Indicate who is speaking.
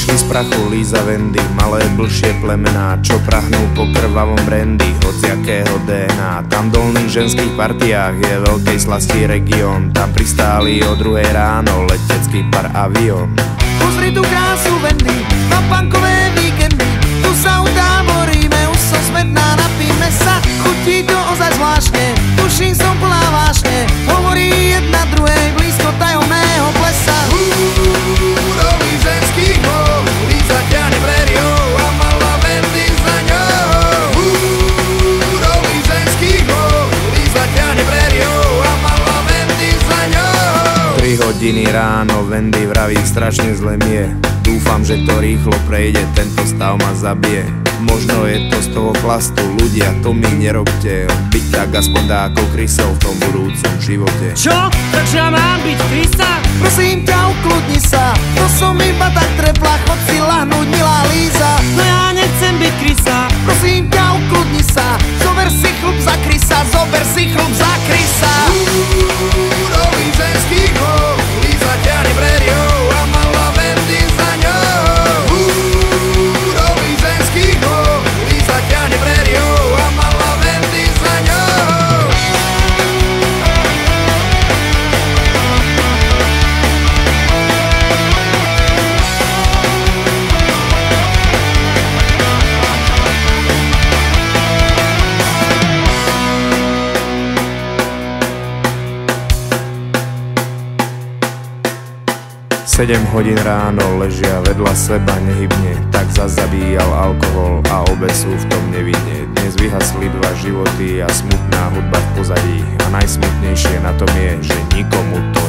Speaker 1: Vyšli z prachu Líza Wendy, malé blšie plemená, čo prahnú po krvavom brandy, hociakého DNA. Tam v dolných ženských partiách je veľkej slasti región, tam pristáli o 2 ráno letecký par avión.
Speaker 2: Pozri tú krásu Wendy, na punkové víkendy, tu sa utáboríme, už som smetná, napíme sa, chutí to ozaj zvláštne, tuším som plná vášne, hovorí jedna druhej blízko tajomného plesa.
Speaker 3: Nový ženský gól, Líza ťahne prériou a malá Wendy za ňou. Nový ženský gól, Líza ťahne prériou a malá Wendy za ňou.
Speaker 1: 3 hodiny ráno, Wendy vraví, strašne zle mi je. Dúfam, že to rýchlo prejde, tento stav ma zabije. Možno je to z toho chlastu, ľudia, to mi nerobte. Byť tak aspoň dákou krysov v tom budúcom živote.
Speaker 4: Čo? Takže ja mám byť krysa?
Speaker 2: Prosím ťa, ukludni sa, to som iba tak trepla, chod si lahnúť, milá Líza.
Speaker 4: No ja nechcem byť krysa.
Speaker 2: Prosím ťa, ukludni sa, zober si chlup za krysa, zober si chlup za krysa.
Speaker 3: Nový ženský gól, Líza ťahne prériou a malá Wendy za ňou. Nový ženský gól, Líza ťahne prériou a malá Wendy za ňou.
Speaker 1: Sedem hodín ráno, ležia vedľa seba nehybne, tak zas zabíjal alkohol a obe sú v tom nevinne. Dnes vyhasli 2 životy a smutná hudba v pozadí, a najsmutnejšie na tom je, že nikomu to